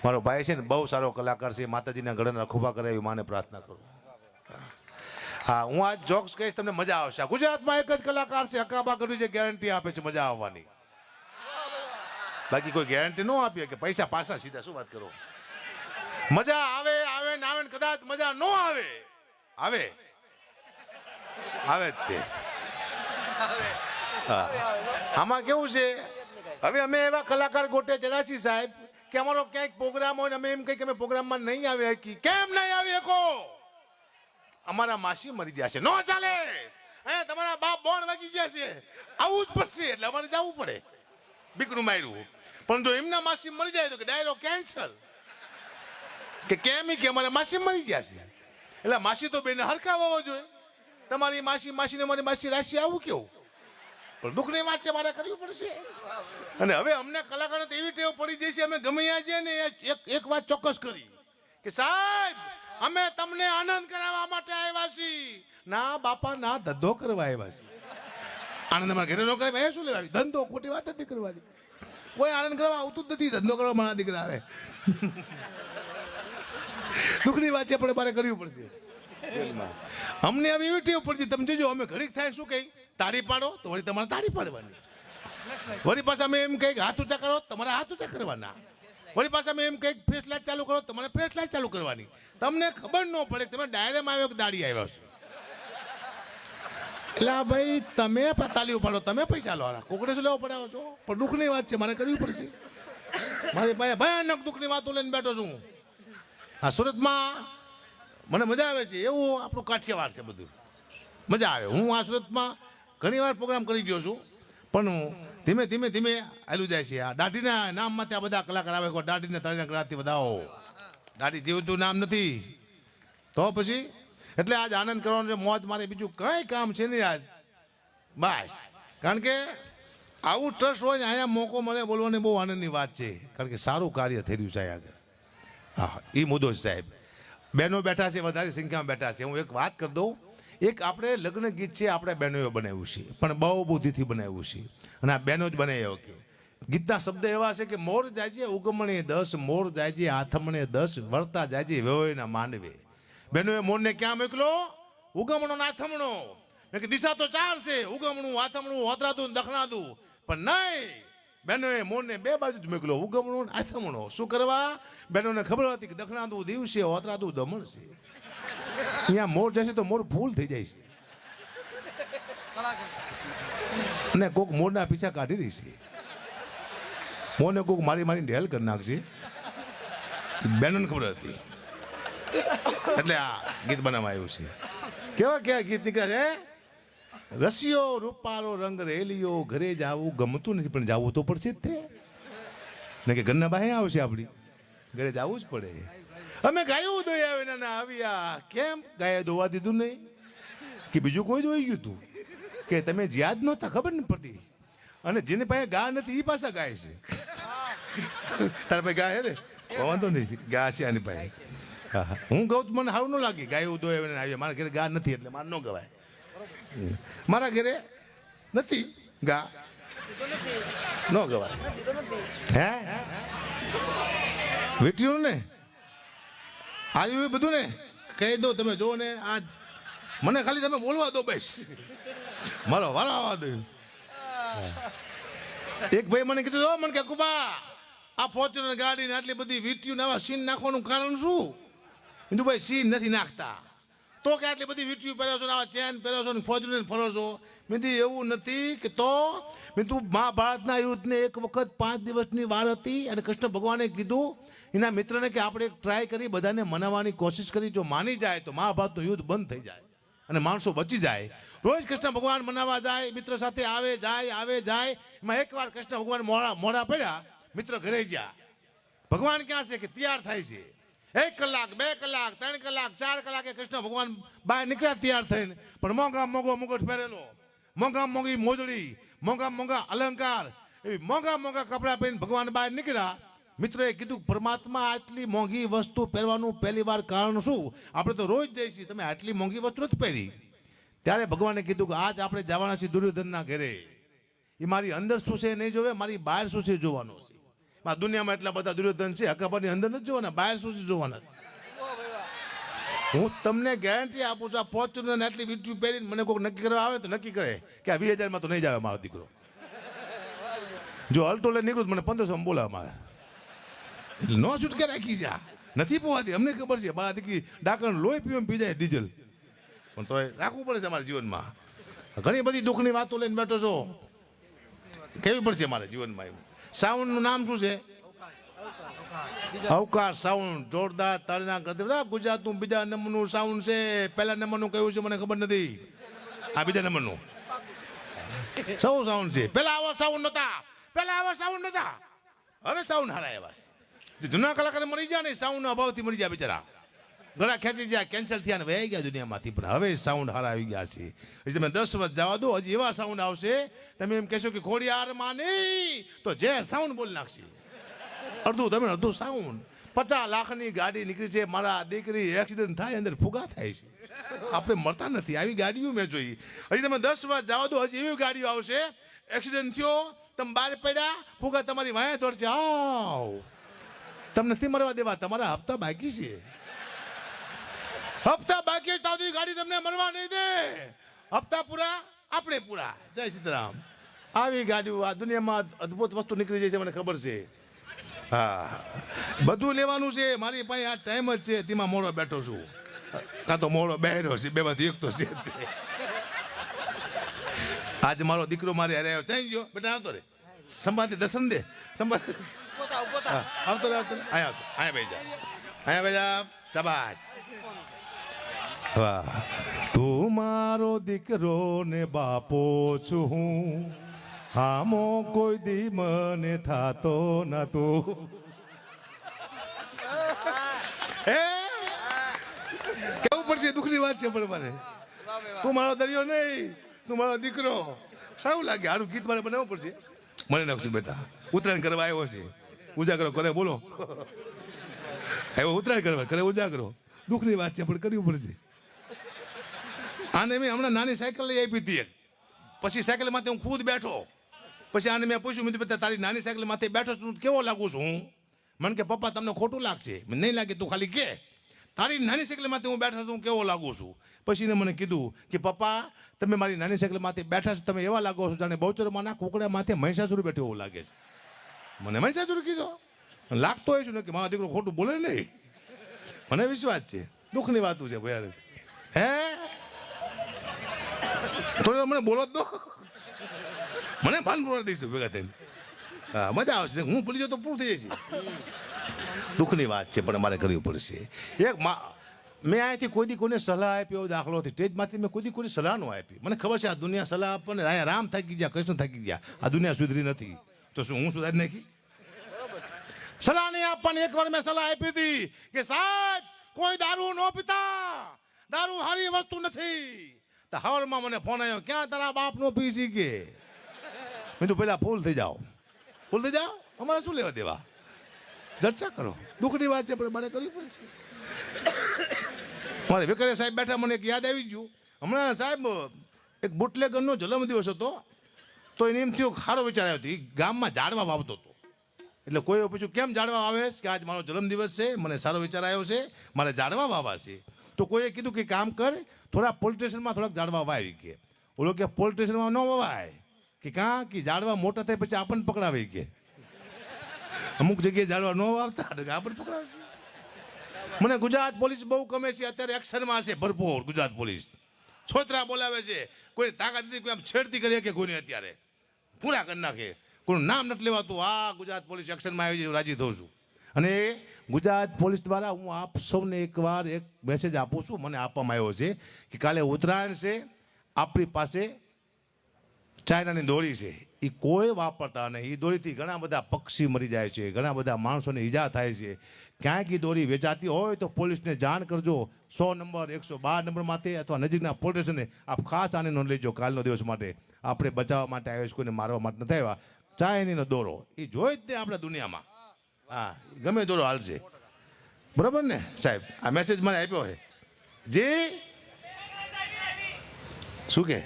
મારો ભાઈ છે ને બહુ સારો કલાકાર છે, માતાજીના ગળાના ખુબા કરે એવી માને પ્રાર્થના કરું. હા, હું આજ જોક્સ કહીશ, તમને મજા આવશે. ગુજરાતમાં એક જ કલાકાર છે હકાબા કર્યું છે, ગેરંટી આપે છે મજા આવવાની. બાકી કોઈ ગેરંટી ન આપીએ કે પૈસા પાછા સીધા. શું વાત કરો? મજા આવે આવે ને આવે ને કદાચ મજા ન આવે આવે આવે જ તે. આમાં કેવું છે, હવે અમે એવા કલાકાર ગોટે ચડ્યા છીએ સાહેબ કે અમારો ક્યાંક પ્રોગ્રામ હોય ને અમે એમ કહીએ કે અમે પ્રોગ્રામમાં નહીં આવી શકી. કેમ નહીં આવી શકો? અમારા માસી મરી ગયા છે, નો ચાલે. તમારા બાપ બોન વાગી ગયા છે, આવું જ પડશે એટલે અમારે જવું પડે. બીકનું માર્યું. પણ જો એમના માસી મરી જાય તો કે ડાયરો કેન્સલ. કે કેમ કે અમારા માસી મરી ગયા છે એટલે માસી તો બેને હરખા હોવો જોઈએ. તમારી માસી માસીને મારી માસી રાશિ આવું કેવું? પણ દુઃખની વાત છે, મારે કરવી પડશે. અને હવે અમને કલાકારો તો એવી ટેવ પડી જશે, અમે ગમે ત્યાં જઈએ ને એક વાત ચોક્કસ કરી કે સાહેબ અમે તમને આનંદ કરાવવા માટે આવ્યા છીએ. ના બાપા ના, ધંધો કરવા આવ્યા છીએ. આનંદ અમારા ઘરે લોકો એ શું લેવા? ધંધો. ખોટી વાત નથી કરવાની. કોઈ આનંદ કરવા આવતું જ નથી, ધંધો કરવા મારા દીકરા આવે. દુઃખની વાત છે, પણ મારે કરવી પડશે. અમને હવે એવી ટેવ પડતી, તમે જોજો અમે ઘડીક થાય શું કહી તાળી પાડો તો વળી તમારે તાળી પાડવાની. વળી પાછા અમે એમ કહી હાથ ઊંચા કરો તમારે હાથ ઊંચા કરવાના. વળી પાછા અમે એમ કહી ફ્લેશ લાઇટ ચાલુ કરો તમારે ફ્લેશ લાઇટ ચાલુ કરવાની. તમને ખબર ન પડે તમે ડાયરેમાં આવ્યો કે દાડી આવ્યો છો. એટલે ભાઈ તમે તાલીઓ પાડો, તમે પૈસા લો, કોકડે શું લેવો પડાવો છો? પણ દુઃખની વાત છે, મારે કરવી પડશે. મારી પાસે ભયાનક દુઃખની વાતો લઈને બેઠો છું. હા, સુરતમાં મને મજા આવે છે, એવું આપણું કાઠિયાવાડ છે બધું. મજા આવે. હું આ સુરતમાં ઘણી વાર પ્રોગ્રામ કરી ગયો છું, પણ ધીમે ધીમે ધીમે હાલું જાય છે. આ દાઢીના નામમાં ત્યાં બધા કલાકાર આવે, દાઢીને તળીને કલાકથી બધાઓ. દાઢી જેવું નામ નથી તો પછી એટલે આજ આનંદ કરવાનો છે, મોજ. મારે બીજું કંઈ કામ છે નહીં આજ, બસ. કારણ કે આવું ટ્રસ્ટ હોય ને અહીંયા મોકો મળે બોલવાની બહુ આનંદની વાત છે. કારણ કે સારું કાર્ય થઈ રહ્યું છે આગળ. હા, એ મુદ્દો છે સાહેબ. બહેનો બેઠા છે, વધારે સંખ્યામાં બેઠા છે. હું એક વાત કરી દઉં. એક આપણે લગ્ન ગીત છે, આપણે બહેનોએ બનાવ્યું છે, પણ બહુ બુદ્ધિથી બનાવ્યું છે. અને આ બહેનો જ બનાવ્યો કે ગીતના શબ્દ એવા છે કે મોર જાયજે ઉગમણે 10, મોર જાયજે આથમણે 10, વળતા જાયજે વેવાઈના માંડવે. બહેનોએ મોરને ક્યાં મોકલો? ઉગમણો ને આથમણો. કે દિશા તો 4 છે, ઉગમણું, આથમણું, હોતરાદું, દખણાદું. પણ નહીં, બહેનોએ મોરને 2 બાજુ જ મોકલો, ઉગમણું ને આથમણો. શું કરવા? બહેનોને ખબર હતી કે દખણાદું દિવસે, હોતરાદું દમણ છે. અહીંયા મોર જશે તો મોર ફૂલ થઈ જાય છે અને કોક મોરના પીછા કાઢી રહી છે. મોરને કોક મારી મારીને ઢેલ કરી નાખશે. બહેનોને ખબર હતી એટલે આ ગીત બનાવવા આવ્યું છે. કેવા કેવા ગીત નીકળ્યા છે? રસિયો રૂપાળો રંગ રેલિયો, ઘરે જાવું ગમતું નથી પણ જાવું તો પડશે જ તે. ને કે ઘરના બહાર આવશે, આપણી ઘરે જવું જ પડે. અમે ગાયું દોયા વિના આવ્યા. કેમ ગાય દોવા દીધું નહીં કે બીજું કોઈ દોઈ ગયું તું? કે તમે યાદ નહોતા, ખબર ન પડતી. અને જેને પાસે ગા નથી એ પાછા ગાય છે. તારા પાસે ગા હે ને? વાંધો નહીં, ગા છે આની પાસે. હા હા, હું કહું મને સારું ન લાગે. ગાયું દોયા વિના આવ્યા. મારા ઘરે ગા નથી એટલે મારે ન ગવાય. મારા ઘરે નથી ગા, ન ગવાય. હે વેટ્યું ને આવ્યું બધું ને કહી દો. તમે જો ને આજ મને ખાલી તમે બોલવા દો, બસ મારો વારો આવવા દો. એક ભાઈ મને કીધું, મને કે કુબા આ ફોર્ચ્યુનર ગાડીને આટલી બધી વીટીયું આવા સીન નાખવાનું કારણ શું? કીધું ભાઈ સીન નથી નાખતા તો કે આટલી બધી વીટીયું પહેરો છો, આવા ચેન પહેરો છો, ફોર્ચ્યુનર ફરો છો. મેં કીધું એવું નથી કે તો મેં તું મહાભારતના યુદ્ધને એક વખત 5 દિવસની વાર હતી અને કૃષ્ણ ભગવાને કીધું એના મિત્રને કે આપણે ટ્રાય કરી બધાને મનાવવાની કોશિશ કરી, જો માની જાય તો મહાભારતનું યુદ્ધ બંધ થઈ જાય અને માણસો બચી જાય. રોજ કૃષ્ણ ભગવાન મનાવવા જાય, મિત્ર સાથે આવે જાય. એમાં એકવાર કૃષ્ણ ભગવાન મોડા પડ્યા, મિત્ર ઘરે ગયા. ભગવાન ક્યાં છે કે તૈયાર થાય છે. 1 કલાક 2 કલાક 3 કલાક 4 કલાકે કૃષ્ણ ભગવાન બહાર નીકળ્યા તૈયાર થઈને, પણ મોંઘો મુગટ પહેરેલો, મોંઘી મોજડી, મોંઘા અલંકાર, એવી મોંઘા કપડાં પહેરીને ભગવાન બહાર નીકળ્યા. મિત્રોએ કીધું પરમાત્મા આટલી મોંઘી વસ્તુ પહેરવાનું પહેલી વાર કારણ શું? આપણે તો રોજ જઈશું, તમે આટલી મોંઘી વસ્તુ નથી પહેરી. ત્યારે ભગવાને કીધું કે આજ આપણે જવાના છીએ દુર્યોધનના ઘરે. એ મારી અંદર શું છે નહીં જોવે, મારી બહાર શું છે જોવાનો છે. દુનિયામાં એટલા બધા દુર્યોધન છે, હકાબાની અંદર નથી જોવાના, બહાર શું છે જોવાના. હું તમને ગેરંટી આપું છું, આ ફોર્ચ્યુનર આટલી વીંટી પહેરીને મને કોઈ નક્કી કરવા આવે તો નક્કી કરે કે આ 20,000 તો નહીં જ આવે મારો દીકરો. જો અલ્ટો લઈને નીકળું મને 1500 બોલાવે મારે, એટલે નો છૂટકે રાખી છે. આ નથી પોવાતી, અમને ખબર છે, બાળા દીકરી ડાકણ લોહી પીવા પી જાય ડીઝલ, પણ તોય રાખવું પડે છે અમારા જીવનમાં. ઘણી બધી દુઃખની વાતો લઈને બેઠો છો, કેવી પડશે મારે જીવનમાં. સાઉન્ડનું નામ શું છે? અવકાશ સાઉન્ડ. જોરદાર તાળીના કરતા. ગુજરાતનું બીજા નંબરનું સાઉન્ડ છે. પહેલા નંબરનું કયું છે મને ખબર નથી, આ બીજા નંબરનું સૌ સાઉન્ડ છે. પહેલા આવા સાઉન્ડ નહોતા, પહેલા આવા સાઉન્ડ નહોતા, હવે સાઉન્ડ હારા એવા છે. જૂના કલાકાર મરી ગયા ને સાઉન્ડના અભાવથી મરી ગયા બિચારા, ઘણા ખેંચી ગયા, કેન્સલ થયા ને વહી ગયા દુનિયામાંથી. પણ હવે સાઉન્ડ હારા આવી ગયા છે. હજી તમે 10 વર્ષ જવા દો, હજી એવા સાઉન્ડ આવશે તમે એમ કહેશો કે ખોડિયારમાં નહીં તો જે સાઉન્ડ બોલી નાખશે. અડધું તમે અડધું સાઉન્ડ. 50 લાખની ગાડી નીકળી છે, મારા દીકરી એક્સિડન્ટ થાય અંદર ફુગા થાય છે, આપણે મળતા નથી. આવી ગાડીઓ મેં જોઈ. હજી તમે 10 વર્ષ જવા દો, હજી એવી ગાડીઓ આવશે, એક્સિડન્ટ થયો, તમે બહાર પડ્યા, ફુગા તમારી વાંહે તોડશે. આવ તમને નથી મરવા દેવા, તમારા હપ્તા બાકી છે, હપ્તા બાકી તાવથી ગાડી તમને મરવા નહીં દે. હપ્તા પૂરા, આપણે પૂરા. જય સીતારામ. આવી ગાડીઓ આ દુનિયામાં અદ્ભુત વસ્તુ નીકળી જાય છે, મને ખબર છે. હા, બધું લેવાનું છે. મારી પાસે આ ટાઈમ જ છે, તેમાં મોડો બેઠો છું, કાં તો મોડો બેહરો છે, બેમાંથી એક તો છે. આજ મારો દીકરો મારે હારે આવ્યો. ચાઈ ગયો બેટા, આવતો રે, સંભાળે દર્શન દે, સંભાળે આવતો રે, આવતો રે, અહીંયા ભાઈ જા, અહીંયા ભાઈ જા, શાબાશ. વાહ, તું મારો દીકરો ને બાપો છું હું, હામો કોઈ દી મને થાતો નતું. કેવું પડશે, દુઃખની વાત છે પણ મારે. તું મારો દરિયો નહીં, તું મારો દીકરો. સારું લાગે, સારું ગીત મારે બનાવવું પડશે. મને નાખશું બેટા, ઉત્તરાયણ કરવા આવ્યો છે, ઉજાગરો કરે. બોલો, આવ્યો ઉત્તરાયણ કરવા, કરે ઉજાગરો. દુઃખની વાત છે પણ કરવું પડશે. આને મેં હમણાં નાની સાયકલ લઈ આપી હતી, પછી સાયકલ માથે હું ખુદ બેઠો. પછી આને મેં પૂછ્યું, મેં બેટા તારી નાની સાયકલ માથે બેઠો છું, કેવો લાગુ છું હું? મને કે પપ્પા તમને ખોટું લાગશે. નહીં લાગે, તું ખાલી કે તારી નાની સાયકલ માથે હું બેઠો છું, કેવો લાગુ છું? પછી એને મને કીધું કે પપ્પા તમે મારી નાની સાયકલ માથે બેઠા છો, તમે એવા લાગો છો જાણે બહુચરમાના કુકડા માથે મહિષાસુર બેઠો એવું લાગે છે. મને મહિષાસુર કીધો, લાગતો હોય છું ને કે મારો દીકરો ખોટું બોલે નહીં. મને વિશ્વાસ છે. દુઃખની વાતું છે ભાઈ. હે થોડી મને બોલો જ તો, મને ભાન પૂરા દઈશું ભેગા થઈને. હા, મજા આવશે. હું ભૂલી જાઉં તો પૂરું થઈ જાય છે. દુઃખની વાત છે પણ મારે કરવી પડશે. એક મેં અહીંયાથી કોઈ દી કોઈને સલાહ આપી એવો દાખલો હતી. સ્ટેજમાંથી મેં કોઈ દી કોઈની સલાહ ન આપી. મને ખબર છે આ દુનિયા સલાહ આપણને, અહીંયા રામ થાકી ગયા, કૃષ્ણ થાકી ગયા, આ દુનિયા સુધરી નથી, તો શું હું સુધારી નાખીશ? સલાહ નહીં આપવાની. એકવાર મેં સલાહ આપી હતી કે સાહેબ કોઈ દારૂ ન પીતા, દારૂ સારી વસ્તુ નથી. તો હવારમાં મને ફોન આવ્યો, ક્યાં તારા બાપ નો પી શીખે? મેં તો પેલા ફૂલ થઈ જાઓ, ફૂલ થઈ જાઓ, અમારે શું લેવા દેવા, ચર્ચા કરો. દુઃખની વાત છે પણ મારે કરવી પડશે. મારે વેકરિયા સાહેબ બેઠા, મને એક યાદ આવી ગયું. હમણાં સાહેબ એક બુટલેગરનો જન્મદિવસ હતો, તો એને એમ થયું સારો વિચાર આવ્યો હતો, એ ગામમાં ઝાડવા વાવતો હતો. એટલે કોઈ પૂછ્યું કેમ ઝાડવા વાવે કે આજ મારો જન્મદિવસ છે, મને સારો વિચાર આવ્યો છે, મારે ઝાડવા વાવવા છે. તો કોઈએ કીધું કે કામ કર, થોડા પોલીસ સ્ટેશનમાં થોડાક ઝાડવા વાવી. કે ઓલો કે પોલીસ સ્ટેશનમાં ન વવાય, કે કાં કે ઝાડવા મોટા થાય પછી આપણને પકડાવે. કે અમુક જગ્યાએ ઝાડવા ન વાવતા આપણને પકડાવે છે. મને ગુજરાત પોલીસ બહુ ગમે છે, અત્યારે એક્શનમાં છે ભરપૂર. ગુજરાત પોલીસ છોતરા બોલાવે છે, કોઈ તાકાત નથી, કોઈ આમ છેડતી કરીએ કે કોઈને અત્યારે પૂરા કરી નાખે, કોઈનું નામ નથી લેવાતું. આ ગુજરાત પોલીસ એક્શનમાં આવી જાય, રાજી થઉં છું. અને ગુજરાત પોલીસ દ્વારા હું આપ સૌને એકવાર એક મેસેજ આપું છું, મને આપવામાં આવ્યો છે કે કાલે ઉત્તરાયણ છે, આપણી પાસે ચાઇનાની દોરી છે, એ કોઈ વાપરતા નહીં. એ દોરીથી ઘણા બધા પક્ષી મરી જાય છે, ઘણા બધા માણસોને ઈજા થાય છે. ક્યાંક એ દોરી વેચાતી હોય તો પોલીસને જાણ કરજો. 100 નંબર 112 નંબરમાંથી અથવા નજીકના પોલીસ સ્ટેશને આપ ખાસ આને નોંધ લેજો. કાલનો દિવસ માટે આપણે બચાવવા માટે આવ્યો છે, કોઈને મારવા માટે નથી આવ્યા. ચાઇનીનો દોરો એ જોઈ જ ને આપણા દુનિયામાં. હા, ગમે દોરો હાલશે. બરાબર ને સાહેબ? આ મેસેજ મને આપ્યો છે. જે શું કે